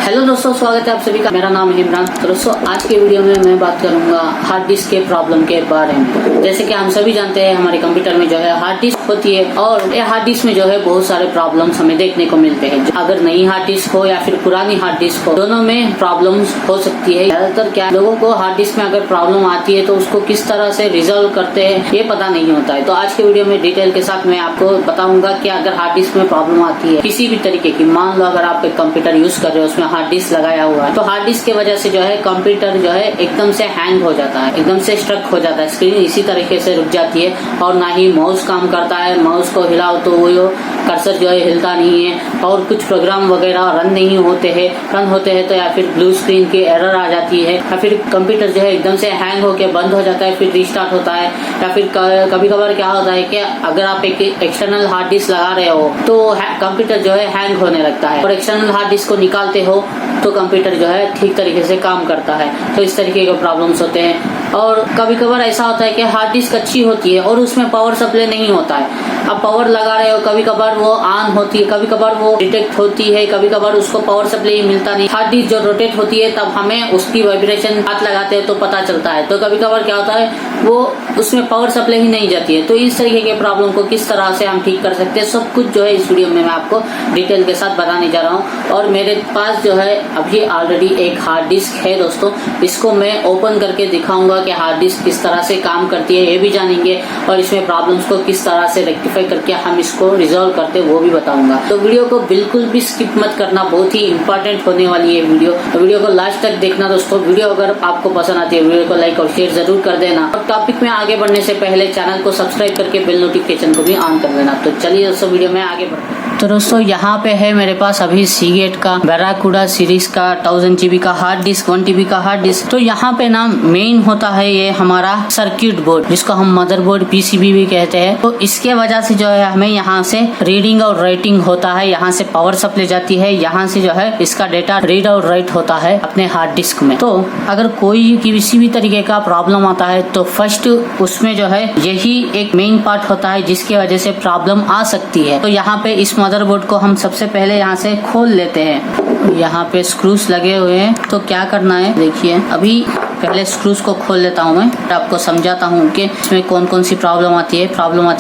Hello दोस्तों, स्वागत है आप सभी का। मेरा नाम है इमरान। तो दोस्तों, आज के वीडियो में मैं बात करूंगा हार्ड डिस्क के प्रॉब्लम के बारे में। जैसे कि हम सभी जानते हैं, हमारे कंप्यूटर में जो है हार्ड डिस्क होती है और ये हार्ड डिस्क में जो है बहुत सारे प्रॉब्लम्स हमें देखने को मिलते हैं। अगर नई हार्ड डिस्क हो या फिर पुरानी हार्ड डिस्क हो, दोनों में प्रॉब्लम्स हो सकती है। ज्यादातर क्या लोगों को हार्ड डिस्क में अगर प्रॉब्लम आती है तो उसको किस तरह से रिजोल्व करते हैं ये पता नहीं होता है। तो आज के वीडियो में डिटेल के साथ मैं आपको बताऊंगा कि अगर हार्ड डिस्क में प्रॉब्लम आती है किसी भी तरीके की, मान लो अगर आप एक कंप्यूटर यूज कर रहे हो, उसमें हार्ड डिस्क लगाया हुआ है, तो हार्ड डिस्क की वजह से जो है कंप्यूटर जो है एकदम से हैंग हो जाता है, एकदम से स्ट्रक हो जाता है, स्क्रीन इसी तरीके से रुक जाती है और ना ही माउस काम करता है। माउस को हिलाओ तो वो कर्सर जो है हिलता नहीं है और कुछ प्रोग्राम वगैरह रन नहीं होते हैं। रन होते हैं तो या फिर ब्लू स्क्रीन की एरर आ जाती है या फिर कंप्यूटर जो है एकदम से हैंग होकर बंद हो जाता है, फिर रीस्टार्ट होता है। या फिर कभी कभार क्या होता है कि अगर आप एक एक्सटर्नल हार्ड डिस्क लगा रहे हो तो कंप्यूटर जो है हैंग होने लगता है और एक्सटर्नल हार्ड डिस्क को निकालते हो तो कंप्यूटर जो है ठीक तरीके से काम करता है। तो इस तरीके के प्रॉब्लम्स होते हैं। और कभी कभार ऐसा होता है कि हार्ड डिस्क अच्छी होती है और उसमें पावर सप्लाई नहीं होता है। अब पावर लगा रहे हो, कभी कभार वो ऑन होती है, कभी कभार वो डिटेक्ट होती है, कभी कभार उसको पावर सप्लाई मिलता नहीं। हार्ड डिस्क जो रोटेट होती है तब हमें उसकी वाइब्रेशन हाथ लगाते हैं तो पता चलता है। तो कभी कभार क्या होता है वो उसमें पावर सप्लाई ही नहीं जाती है। तो इस तरीके के प्रॉब्लम को किस तरह से हम ठीक कर सकते हैं, सब कुछ जो है इस वीडियो में मैं आपको डिटेल के साथ बताने जा रहा हूँ। और मेरे पास जो है अभी ऑलरेडी एक हार्ड डिस्क है दोस्तों, इसको मैं ओपन करके दिखाऊंगा कि हार्ड डिस्क किस तरह से काम करती है, ये भी जानेंगे और इसमें प्रॉब्लम्स को किस तरह से रेक्टिफाई करके हम इसको रिजॉल्व करते हैं वो भी बताऊंगा। तो वीडियो को बिल्कुल भी स्किप मत करना, बहुत ही इंपॉर्टेंट होने वाली है वीडियो। तो वीडियो को लास्ट तक देखना दोस्तों। वीडियो अगर आपको पसंद आती है वीडियो को लाइक और शेयर जरूर कर देना और टॉपिक में आगे बढ़ने से पहले चैनल को सब्सक्राइब करके बेल नोटिफिकेशन को भी ऑन कर देना। तो चलिए दोस्तों वीडियो में आगे बढ़ते हैं। तो दोस्तों, यहाँ पे है मेरे पास अभी सीगेट का बैराकूडा सीरीज का 1000 GB का हार्ड डिस्क, 1 TB का हार्ड डिस्क। तो यहाँ पे ना मेन होता है ये हमारा सर्किट बोर्ड, जिसको हम मदरबोर्ड PCB भी कहते हैं। तो इसके वजह से जो है हमें यहाँ से रीडिंग और राइटिंग होता है, यहाँ से पावर सप्लाई जाती है, यहाँ से जो है इसका डेटा रीड और राइट होता है अपने हार्ड डिस्क में। तो अगर कोई किसी भी तरीके का प्रॉब्लम आता है तो फर्स्ट उसमें जो है यही एक मेन पार्ट होता है जिसकी वजह से प्रॉब्लम आ सकती है। तो यहाँ पे इस मदरबोर्ड को हम सबसे पहले यहाँ से खोल लेते हैं। यहाँ पे स्क्रूज लगे हुए हैं। तो क्या करना है देखिए, अभी पहले स्क्रूज को खोल लेता हूँ मैं, आपको समझाता हूँ कि इसमें कौन कौन सी प्रॉब्लम आती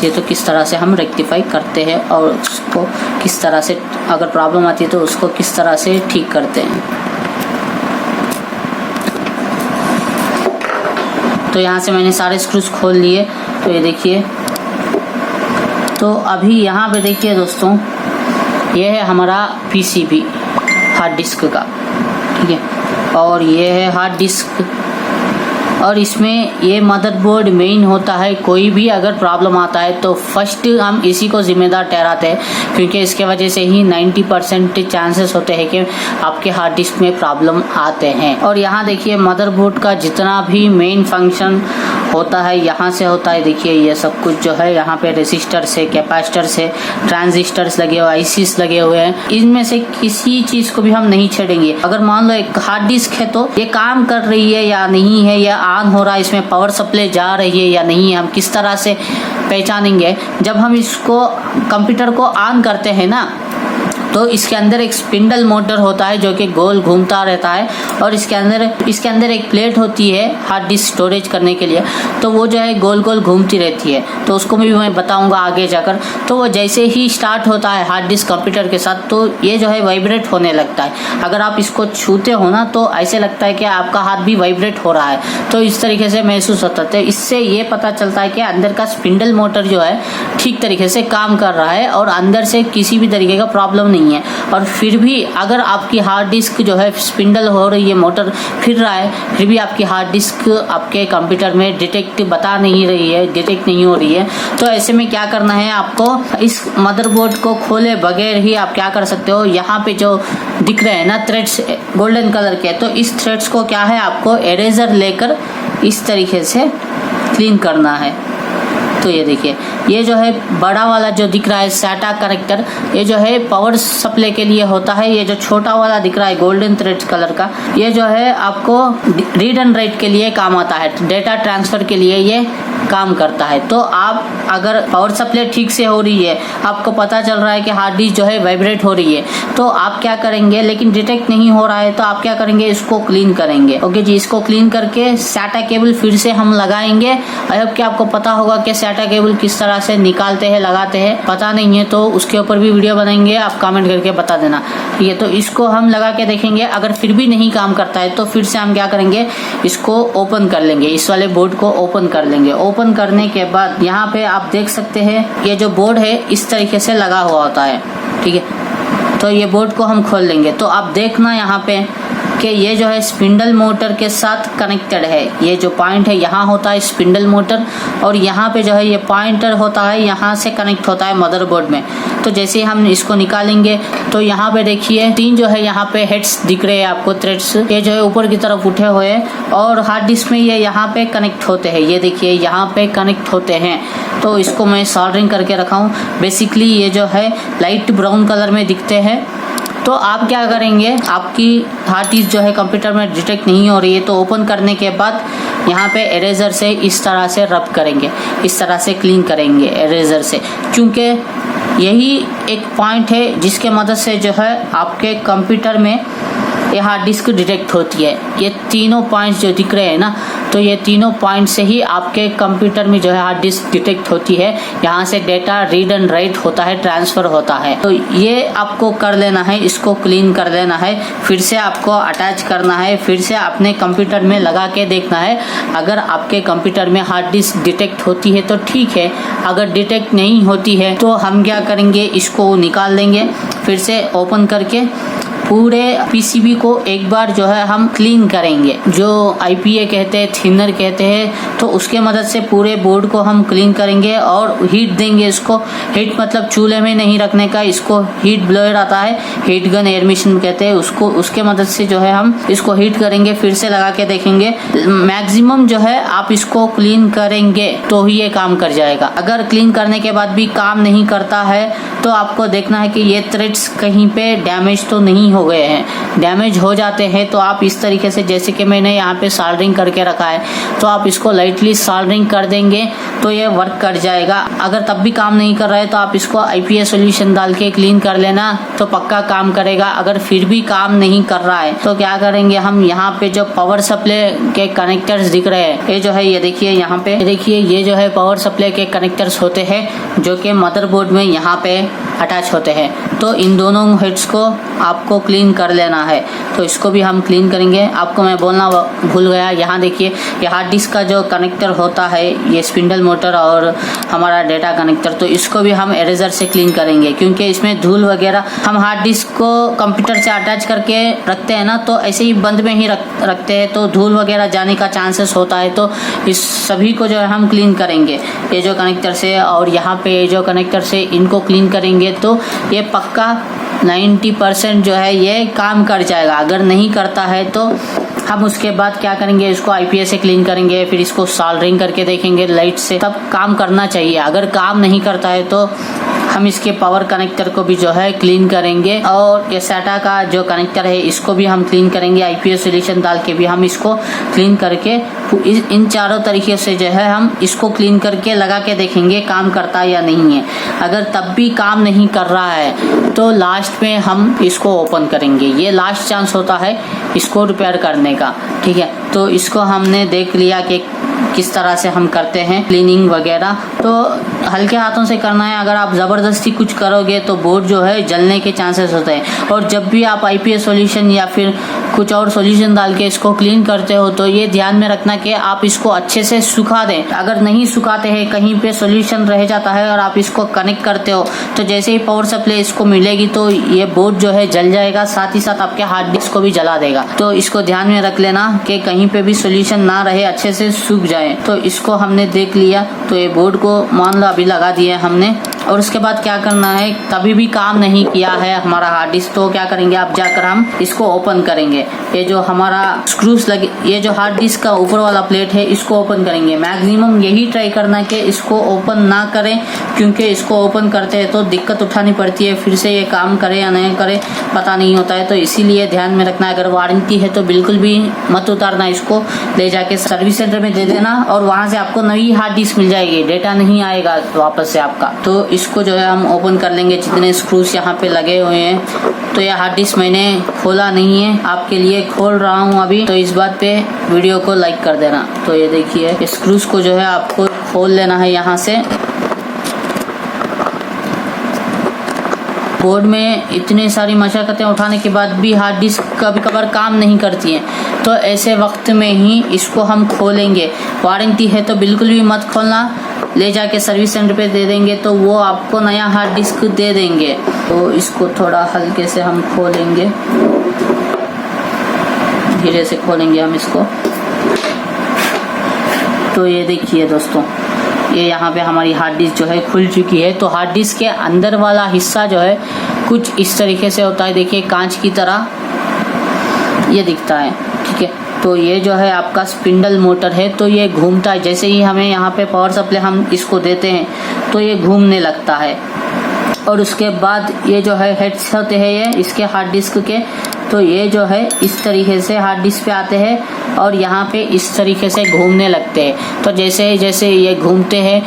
है तो किस तरह से हम रेक्टिफाई करते हैं और उसको किस तरह से, अगर प्रॉब्लम आती है तो उसको किस तरह से ठीक करते हैं। तो यहाँ से मैंने सारे स्क्रूज खोल लिए। तो ये देखिए, तो अभी यहाँ पे देखिए दोस्तों, ये है हमारा PCB हार्ड डिस्क का, ठीक है। और ये है हार्ड डिस्क और इसमें ये मदरबोर्ड मेन होता है। कोई भी अगर प्रॉब्लम आता है तो फर्स्ट हम इसी को जिम्मेदार ठहराते हैं, क्योंकि इसके वजह से ही 90% चांसेस होते हैं कि आपके हार्ड डिस्क में प्रॉब्लम आते हैं। और यहाँ देखिए मदरबोर्ड का जितना भी मेन फंक्शन होता है यहाँ से होता है। देखिए ये सब कुछ जो है यहाँ पे रेसिस्टर्स है, कैपेसिटर्स है, ट्रांजिस्टर्स लगे हुए, ICs लगे हुए हैं। इनमें से किसी चीज को भी हम नहीं छेड़ेंगे। अगर मान लो एक हार्ड डिस्क है तो ये काम कर रही है या नहीं है, या ऑन हो रहा है, इसमें पावर सप्लाई जा रही है या नहीं है, हम किस तरह से पहचानेंगे। जब हम इसको कंप्यूटर को ऑन करते हैं ना, तो इसके अंदर एक स्पिंडल मोटर होता है जो कि गोल घूमता रहता है और इसके अंदर एक प्लेट होती है हार्ड डिस्क स्टोरेज करने के लिए। तो वो जो है गोल गोल घूमती रहती है। तो उसको भी मैं बताऊंगा आगे जाकर। तो वो जैसे ही स्टार्ट होता है हार्ड डिस्क कंप्यूटर के साथ, तो ये जो है वाइब्रेट होने लगता है। अगर आप इसको छूते हो ना तो ऐसे लगता है कि आपका हाथ भी वाइब्रेट हो रहा है। तो इस तरीके से महसूस होता है। इससे ये पता चलता है कि अंदर का स्पिंडल मोटर जो है ठीक तरीके से काम कर रहा है और अंदर से किसी भी तरीके का प्रॉब्लम नहीं है। और फिर भी अगर आपकी हार्ड डिस्क जो है स्पिंडल हो रही है, मोटर फिर रहा है, फिर भी आपकी हार्ड डिस्क आपके कंप्यूटर में डिटेक्ट नहीं हो रही है, तो ऐसे में क्या करना है, आपको इस मदरबोर्ड को खोले बगैर ही आप क्या कर सकते हो, यहाँ पे जो दिख रहे हैं ना थ्रेड्स गोल्डन कलर के, तो इस थ्रेड्स को क्या है आपको इरेजर लेकर इस तरीके से क्लीन करना है। तो ये देखिए, ये जो है बड़ा वाला जो दिख रहा है SATA कनेक्टर, ये जो है पावर सप्लाई के लिए होता है। ये जो छोटा वाला दिख रहा है गोल्डन थ्रेड कलर का, ये जो है आपको रीड एंड राइट के लिए काम आता है, डेटा ट्रांसफर के लिए ये काम करता है। तो आप अगर पावर सप्लाई ठीक से हो रही है, आपको पता चल रहा है कि हार्ड डिस्क जो है वाइब्रेट हो रही है, तो आप क्या करेंगे, लेकिन डिटेक्ट नहीं हो रहा है तो आप क्या करेंगे, इसको क्लीन करेंगे। ओके जी, इसको क्लीन करके SATA केबल फिर से हम लगाएंगे। आई होप कि आपको पता होगा कि SATA केबल किस तरह से निकालते हैं, लगाते हैं। पता नहीं है तो उसके ऊपर भी वीडियो बनाएंगे, आप कमेंट करके बता देना। ठीक है, तो इसको हम लगा के देखेंगे। अगर फिर भी नहीं काम करता है तो फिर से हम क्या करेंगे, इसको ओपन कर लेंगे, इस वाले बोर्ड को ओपन कर लेंगे। ओपन करने के बाद यहाँ पे आप देख सकते हैं ये जो बोर्ड है इस तरीके से लगा हुआ होता है। ठीक है, तो ये बोर्ड को हम खोल लेंगे। तो आप देखना यहाँ पे कि ये जो है स्पिंडल मोटर के साथ कनेक्टेड है। ये जो पॉइंट है यहाँ होता है स्पिंडल मोटर, और यहाँ पे जो है ये पॉइंटर होता है, यहाँ से कनेक्ट होता है मदरबोर्ड में। तो जैसे ही हम इसको निकालेंगे तो यहाँ पे देखिए 3 जो है यहाँ पे हेड्स दिख रहे हैं आपको, थ्रेड्स, ये जो है ऊपर की तरफ उठे हुए हैं और हार्ड डिस्क में ये यहाँ पे कनेक्ट होते हैं। ये देखिए यहाँ पे कनेक्ट होते हैं। तो इसको मैं सोल्डरिंग करके रखा हूँ। बेसिकली ये जो है लाइट ब्राउन कलर में दिखते हैं। तो आप क्या करेंगे, आपकी हार्ड डिस्क जो है कंप्यूटर में डिटेक्ट नहीं हो रही है तो ओपन करने के बाद यहाँ पे इरेजर से इस तरह से रब करेंगे, इस तरह से क्लीन करेंगे इरेजर से, क्योंकि यही एक पॉइंट है जिसके मदद से जो है आपके कंप्यूटर में ये हार्ड डिस्क डिटेक्ट होती है। ये तीनों पॉइंट्स जो दिख रहे हैं ना, तो ये तीनों पॉइंट से ही आपके कंप्यूटर में जो है हार्ड डिस्क डिटेक्ट होती है। यहाँ से डेटा रीड एंड राइट होता है, ट्रांसफर होता है। तो ये आपको कर लेना है, इसको क्लीन कर लेना है, फिर से आपको अटैच करना है, फिर से अपने कंप्यूटर में लगा के देखना है। अगर आपके कंप्यूटर में हार्ड डिस्क डिटेक्ट होती है तो ठीक है, अगर डिटेक्ट नहीं होती है तो हम क्या करेंगे, इसको निकाल देंगे, फिर से ओपन करके पूरे पीसीबी को एक बार जो है हम क्लीन करेंगे। जो आईपीए कहते हैं, थिनर कहते हैं, तो उसके मदद से पूरे बोर्ड को हम क्लीन करेंगे और हीट देंगे इसको। हीट मतलब चूल्हे में नहीं रखने का, इसको हीट ब्लोअर आता है, हीट गन एयर मशीन कहते हैं उसको, उसके मदद से जो है हम इसको हीट करेंगे, फिर से लगा के देखेंगे। मैक्सिमम जो है आप इसको क्लीन करेंगे तो ही ये काम कर जाएगा। अगर क्लीन करने के बाद भी काम नहीं करता है तो आपको देखना है कि ये थ्रेड्स कहीं पे डैमेज तो नहीं हो गए हैं। डैमेज हो जाते हैं तो आप इस तरीके से, जैसे कि मैंने यहाँ पे सोल्डरिंग करके रखा है, तो आप इसको लाइटली सोल्डरिंग कर देंगे तो ये वर्क कर जाएगा। अगर तब भी काम नहीं कर रहा है तो आप इसको आईपीए सॉल्यूशन डाल के क्लीन कर लेना, तो पक्का काम करेगा। अगर फिर भी काम नहीं कर रहा है तो क्या करेंगे, हम यहाँ पे जो पावर सप्लाई के कनेक्टर्स दिख रहे हैं, ये जो है ये देखिए, यहाँ पे देखिए, ये जो है पावर सप्लाई के कनेक्टर्स होते हैं जो कि मदरबोर्ड में यहाँ पे अटैच होते हैं। तो इन दोनों हेड्स को आपको क्लीन कर लेना है, तो इसको भी हम क्लीन करेंगे। आपको मैं बोलना भूल गया, यहाँ देखिए ये हार्ड डिस्क का जो कनेक्टर होता है, ये स्पिंडल मोटर और हमारा डेटा कनेक्टर, तो इसको भी हम इरेजर से क्लीन करेंगे, क्योंकि इसमें धूल वगैरह, हम हार्ड डिस्क को कंप्यूटर से अटैच करके रखते हैं ना, तो ऐसे ही बंद में ही रखते हैं, तो धूल वगैरह जाने का चांसेस होता है। तो इस सभी को जो है हम क्लीन करेंगे, ये जो कनेक्टर से और यहाँ पे जो कनेक्टर से, इनको क्लीन करेंगे तो ये पक्का 90% जो है ये काम कर जाएगा। अगर नहीं करता है तो हम उसके बाद क्या करेंगे, इसको आईपीए से क्लीन करेंगे, फिर इसको सोल्डरिंग करके देखेंगे लाइट से, तब काम करना चाहिए। अगर काम नहीं करता है तो हम इसके पावर कनेक्टर को भी जो है क्लीन करेंगे, और ये SATA का जो कनेक्टर है इसको भी हम क्लीन करेंगे। आईपीए सॉल्यूशन डाल के भी हम इसको क्लीन करके, इन चारों तरीके से जो है हम इसको क्लीन करके लगा के देखेंगे काम करता है या नहीं है। अगर तब भी काम नहीं कर रहा है तो लास्ट में हम इसको ओपन करेंगे। ये लास्ट चांस होता है इसको रिपेयर करने का। ठीक है, तो इसको हमने देख लिया कि किस तरह से हम करते हैं क्लीनिंग वगैरह। तो हल्के हाथों से करना है, अगर आप ज़बरदस्ती कुछ करोगे तो बोर्ड जो है जलने के चांसेस होते हैं। और जब भी आप आईपीए सॉल्यूशन या फिर कुछ और सॉल्यूशन डाल के इसको क्लीन करते हो तो ये ध्यान में रखना कि आप इसको अच्छे से सुखा दें। अगर नहीं सुखाते हैं, कहीं पे सॉल्यूशन रह जाता है और आप इसको कनेक्ट करते हो, तो जैसे ही पावर सप्लाई इसको मिलेगी तो ये बोर्ड जो है जल जाएगा, साथ ही साथ आपके हार्ड डिस्क को भी जला देगा। तो इसको ध्यान में रख लेना कि कहीं पे भी सॉल्यूशन ना रहे, अच्छे से सूख जाए। तो इसको हमने देख लिया, तो ये बोर्ड को मान लो अभी लगा दिया हमने, और उसके बाद क्या करना है, कभी भी काम नहीं किया है हमारा हार्ड डिस्क तो क्या करेंगे, अब जाकर हम इसको ओपन करेंगे। ये जो हमारा स्क्रूज लगे, ये जो हार्ड डिस्क का ऊपर वाला प्लेट है इसको ओपन करेंगे। मैक्सिमम यही ट्राई करना कि इसको ओपन ना करें, क्योंकि इसको ओपन करते हैं तो दिक्कत उठानी पड़ती है, फिर से ये काम करे या नहीं करे पता नहीं होता है। तो इसीलिए ध्यान में रखना, अगर वारंटी है तो बिल्कुल भी मत उतारना, इसको ले जाके सर्विस सेंटर में दे देना और वहां से आपको नई हार्ड डिस्क मिल जाएगी, डेटा नहीं आएगा वापस से आपका। तो इसको जो है हम ओपन कर लेंगे, जितने स्क्रूज यहाँ पे लगे हुए हैं। तो ये हार्ड डिस्क मैंने खोला नहीं है, आपके लिए खोल रहा हूँ अभी, तो इस बात पे वीडियो को लाइक कर देना। तो ये देखिए स्क्रूज को जो है आपको खोल लेना है यहाँ से। बोर्ड में इतनी सारी मशक्कतें उठाने के बाद भी हार्ड डिस्क कभी कभार काम नहीं करती है, तो ऐसे वक्त में ही इसको हम खोलेंगे। वारंटी है तो बिल्कुल भी मत खोलना, ले जाके सर्विस सेंटर पे दे देंगे तो वो आपको नया हार्ड डिस्क दे देंगे। तो इसको थोड़ा हल्के से हम खोलेंगे, धीरे से खोलेंगे हम इसको। तो ये देखिए दोस्तों, ये यहाँ पे हमारी हार्ड डिस्क जो है खुल चुकी है। तो हार्ड डिस्क के अंदर वाला हिस्सा जो है कुछ इस तरीके से होता है, देखिए कांच की तरह ये दिखता है, ठीक है। तो ये जो है आपका स्पिंडल मोटर है, तो ये घूमता है। जैसे ही हमें यहाँ पे पावर सप्लाई हम इसको देते हैं तो ये घूमने लगता है। और उसके बाद ये जो है हेड्स होते हैं ये इसके हार्ड डिस्क के, तो ये जो है इस तरीके से हार्ड डिस्क पे आते हैं और यहाँ पे इस तरीके से घूमने लगते हैं। तो जैसे जैसे ये घूमते हैं,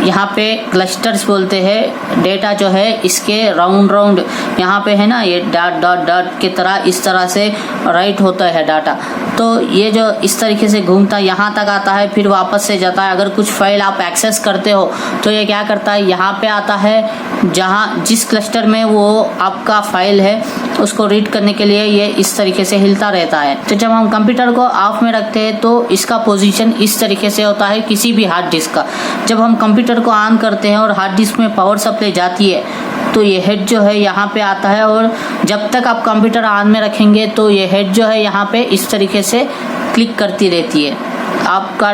यहाँ पे क्लस्टर्स बोलते हैं, डेटा जो है इसके राउंड राउंड यहाँ पे है ना, ये डॉट डॉट डॉट की तरह इस तरह से राइट होता है डाटा। तो ये जो इस तरीके से घूमता है यहाँ तक आता है, फिर वापस से जाता है। अगर कुछ फाइल आप एक्सेस करते हो तो ये क्या करता है, यहाँ पे आता है जहाँ जिस क्लस्टर में वो आपका फाइल है उसको रीड करने के लिए ये इस तरीके से हिलता रहता है। तो जब हम कंप्यूटर को ऑफ में रखते हैं तो इसका पोजीशन इस तरीके से होता है किसी भी हार्ड डिस्क का। जब हम कंप्यूटर को ऑन करते हैं और हार्ड डिस्क में पावर सप्लाई जाती है तो ये हेड जो है यहाँ पे आता है, और जब तक आप कंप्यूटर ऑन में रखेंगे तो ये हेड जो है यहाँ पे इस तरीके से क्लिक करती रहती है। आपका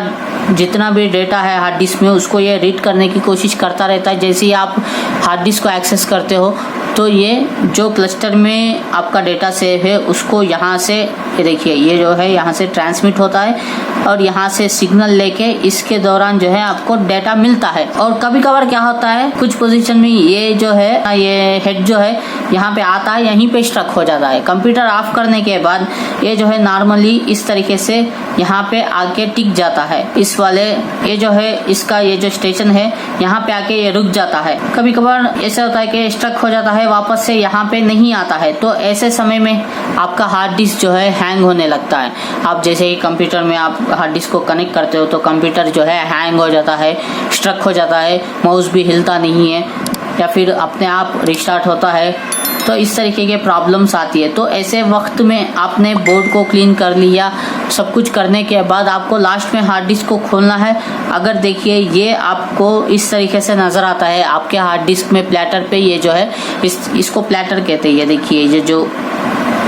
जितना भी डेटा है हार्ड डिस्क में उसको ये रीड करने की कोशिश करता रहता है। जैसे ही आप हार्ड डिस्क को एक्सेस करते हो तो ये जो क्लस्टर में आपका डेटा सेव है उसको यहाँ से, ये देखिए ये जो है यहाँ से ट्रांसमिट होता है और यहाँ से सिग्नल लेके इसके दौरान जो है आपको डेटा मिलता है। और कभी कभार क्या होता है, कुछ पोजीशन में ये जो है ये हेड जो है यहाँ पे आता है, यहीं पे स्ट्रक हो जाता है। कंप्यूटर ऑफ करने के बाद ये जो है नॉर्मली इस तरीके से यहाँ पे आके टिक जाता है। इस वाले ये जो है इसका ये जो स्टेशन है यहाँ पे आके ये रुक जाता है। कभी कभार ऐसा होता है कि स्ट्रक हो जाता है, वापस से यहाँ पे नहीं आता है। तो ऐसे समय में आपका हार्ड डिस्क जो है हैंग होने लगता है। आप जैसे ही कंप्यूटर में आप हार्ड डिस्क को कनेक्ट करते हो तो कंप्यूटर जो है हैंग हो जाता है, स्ट्रक हो जाता है, माउस भी हिलता नहीं है या फिर अपने आप रिस्टार्ट होता है। तो इस तरीके के प्रॉब्लम्स आती है। तो ऐसे वक्त में आपने बोर्ड को क्लीन कर लिया, सब कुछ करने के बाद आपको लास्ट में हार्ड डिस्क को खोलना है। अगर देखिए ये आपको इस तरीके से नज़र आता है आपके हार्ड डिस्क में प्लेटर पे, ये जो है इसको प्लेटर कहते हैं। ये देखिए ये जो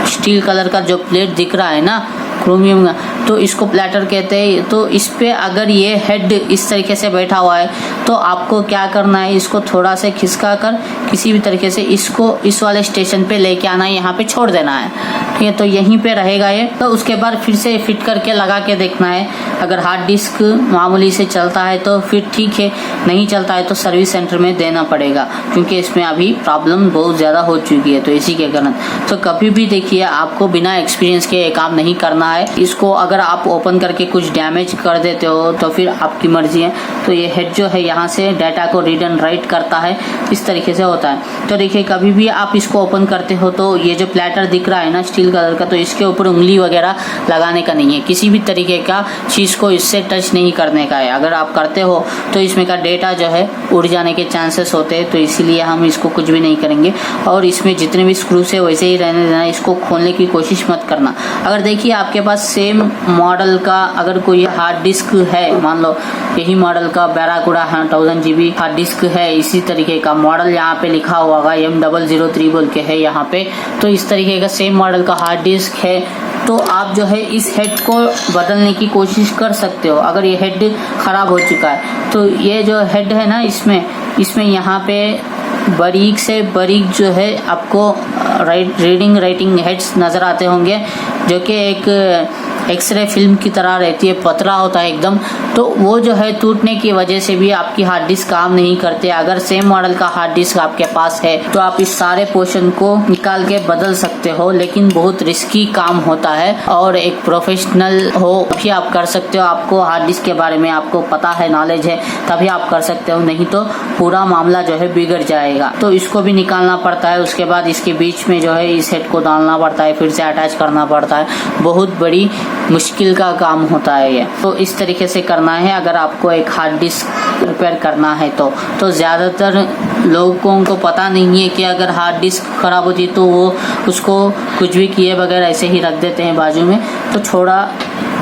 स्टील कलर का जो प्लेट दिख रहा है ना क्रोमियम का, तो इसको प्लेटर कहते हैं। तो इस पे अगर ये हेड इस तरीके से बैठा हुआ है तो आपको क्या करना है, इसको थोड़ा से खिसका कर किसी भी तरीके से इसको इस वाले स्टेशन पे लेके आना है, यहाँ पे छोड़ देना है, ठीक है। तो यहीं पे रहेगा ये। तो उसके बाद फिर से फिट करके लगा के देखना है। अगर हार्ड डिस्क मामूली से चलता है तो फिर ठीक है, नहीं चलता है तो सर्विस सेंटर में देना पड़ेगा, क्योंकि इसमें अभी प्रॉब्लम बहुत ज़्यादा हो चुकी है। तो इसी के कारण तो कभी भी देखिए आपको बिना एक्सपीरियंस के ये काम नहीं करना है। इसको अगर आप ओपन करके कुछ डैमेज कर देते हो तो फिर आपकी मर्जी है। तो ये हेड जो है यहाँ से डाटा को रीड एंड राइट करता है, इस तरीके से होता है। तो देखिए कभी भी आप इसको ओपन करते हो तो ये जो प्लेटर दिख रहा है ना स्टील कलर का, तो इसके ऊपर उंगली वगैरह लगाने का नहीं है, किसी भी तरीके का चीज़ को इससे टच नहीं करने का है। अगर आप करते हो तो इसमें का डेटा जो है उड़ जाने के चांसेस होते हैं। तो इसीलिए हम इसको कुछ भी नहीं करेंगे और इसमें जितने भी स्क्रूज है वैसे ही रहने देना, इसको खोलने की कोशिश मत करना। अगर देखिए आपके पास सेम मॉडल का अगर कोई हार्ड डिस्क है, मान लो यही मॉडल का बैराकुडा 1000 GB हार्ड डिस्क है, इसी तरीके का मॉडल यहाँ पे लिखा हुआ होगा M003 बोल के है यहाँ पे, तो इस तरीके का सेम मॉडल का हार्ड डिस्क है तो आप जो है इस हेड को बदलने की कोशिश कर सकते हो। अगर ये हेड खराब हो चुका है तो ये जो हेड है ना इसमें इसमें यहाँ पे बारीक से बारीक जो है आपको रीडिंग राइटिंग हेड्स नज़र आते होंगे, जो कि एक एक्सरे फिल्म की तरह रहती है, पतला होता है एकदम। तो वो जो है टूटने की वजह से भी आपकी हार्ड डिस्क काम नहीं करते। अगर सेम मॉडल का हार्ड डिस्क आपके पास है तो आप इस सारे पोर्शन को निकाल के बदल सकते हो, लेकिन बहुत रिस्की काम होता है और एक प्रोफेशनल हो भी आप कर सकते हो। आपको हार्ड डिस्क के बारे में आपको पता है, नॉलेज है, तभी आप कर सकते हो, नहीं तो पूरा मामला जो है बिगड़ जाएगा। तो इसको भी निकालना पड़ता है, उसके बाद इसके बीच में जो है इस हेड को डालना पड़ता है, फिर से अटैच करना पड़ता है। बहुत बड़ी मुश्किल का काम होता है ये। तो इस तरीके से करना है अगर आपको एक हार्ड डिस्क रिपेयर करना है तो ज़्यादातर लोगों को पता नहीं है कि अगर हार्ड डिस्क खराब होती है तो वो उसको कुछ भी किए बगैर ऐसे ही रख देते हैं बाजू में। तो छोड़ा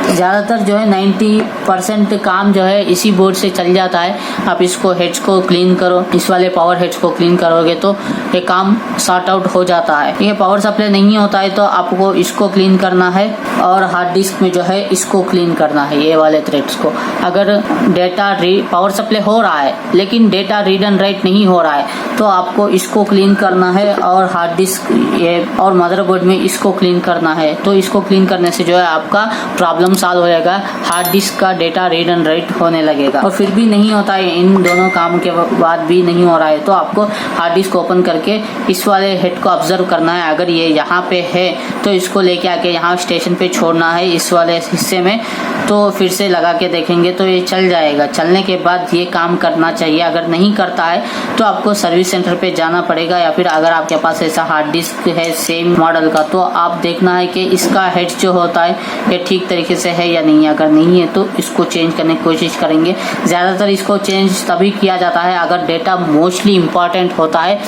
ज़्यादातर जो है 90% काम जो है इसी बोर्ड से चल जाता है। आप इसको हेड्स को क्लीन करो, इस वाले पावर हेड्स को क्लीन करोगे तो ये काम सॉर्ट आउट हो जाता है। ये पावर सप्लाई नहीं होता है तो आपको इसको क्लीन करना है और हार्ड डिस्क में जो है इसको क्लीन करना है, ये वाले थ्रेड्स को। अगर डेटा पावर सप्लाई हो रहा है लेकिन डेटा रीड एंड राइट नहीं हो रहा है तो आपको इसको क्लीन करना है और हार्ड डिस्क ये और मदरबोर्ड में इसको क्लीन करना है। तो इसको क्लीन करने से जो है आपका प्रॉब्लम सॉल्व हो जाएगा, हार्ड डिस्क का डेटा रीड एंड राइट होने लगेगा। और फिर भी नहीं होता है, इन दोनों काम के बाद भी नहीं हो रहा है तो आपको हार्ड डिस्क ओपन करके इस वाले हेड को ऑब्जर्व करना है। अगर ये यहाँ पे है तो इसको लेके आके यहाँ स्टेशन पे छोड़ना है इस वाले हिस्से में, तो फिर से लगा के देखेंगे तो ये चल जाएगा। चलने के बाद ये काम करना चाहिए। अगर नहीं करता है तो आपको सर्विस सेंटर पे जाना पड़ेगा, या फिर अगर आपके पास ऐसा हार्ड डिस्क है सेम मॉडल का तो आप देखना है कि इसका हेड जो होता है ये ठीक तरीके से है या नहीं। अगर नहीं है तो इसको चेंज करने की कोशिश करेंगे। ज़्यादातर इसको चेंज तभी किया जाता है अगर डेटा मोस्टली इम्पॉर्टेंट होता है,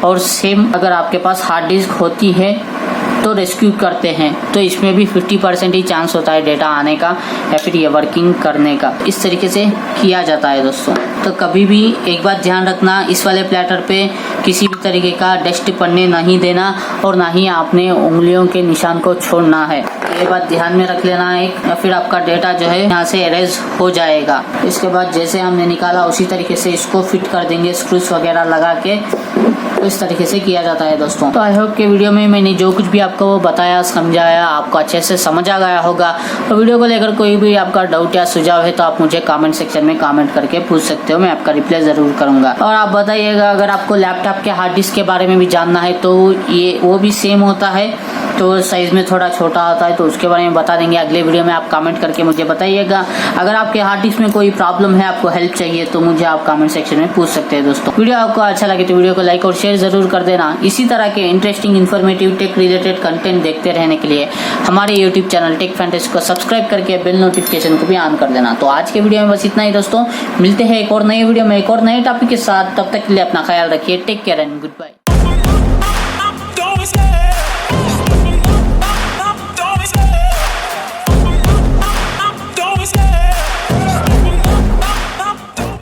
और सेम अगर आपके पास हार्ड डिस्क होती है तो रेस्क्यू करते हैं तो इसमें भी 50% ही चांस होता है डेटा आने का या फिर ये वर्किंग करने का। इस तरीके से किया जाता है दोस्तों। तो कभी भी एक बात ध्यान रखना, इस वाले प्लेटर पे किसी भी तरीके का डस्ट पड़ने नहीं देना और ना ही आपने उंगलियों के निशान को छोड़ना है। ये बात ध्यान में रख लेना है, या फिर आपका डेटा जो है यहाँ से एरेज हो जाएगा। इसके बाद जैसे हमने निकाला उसी तरीके से इसको फिट कर देंगे स्क्रूज वगैरह लगा के। तो इस तरीके से किया जाता है दोस्तों। तो आई होप के वीडियो में मैंने जो कुछ भी आपको बताया समझाया आपको अच्छे से समझ आ गया होगा। तो वीडियो को लेकर कोई भी आपका डाउट या सुझाव है तो आप मुझे कमेंट सेक्शन में कमेंट करके पूछ सकते हो, मैं आपका रिप्लाई जरूर करूंगा। और आप बताइएगा अगर आपको लैपटॉप के हार्ड डिस्क के बारे में भी जानना है तो ये वो भी सेम होता है, तो साइज में थोड़ा छोटा होता है, तो उसके बारे में बता देंगे अगले वीडियो में। आप कमेंट करके मुझे बताइएगा। अगर आपके हार्ड डिस्क में कोई प्रॉब्लम है, आपको हेल्प चाहिए तो मुझे आप कमेंट सेक्शन में पूछ सकते हैं दोस्तों। वीडियो आपको अच्छा लगे तो वीडियो को लाइक और शेयर जरूर कर देना। इसी तरह के interesting informative tech related content देखते रहने के लिए हमारे यूट्यूब चैनल टेक फैंटेसी को सब्सक्राइब करके बेल नोटिफिकेशन को भी ऑन कर देना। तो आज के वीडियो में बस इतना ही दोस्तों, मिलते हैं एक और नए वीडियो में एक और नए टॉपिक के साथ। तब तक के लिए अपना ख्याल रखिए, take care and good bye.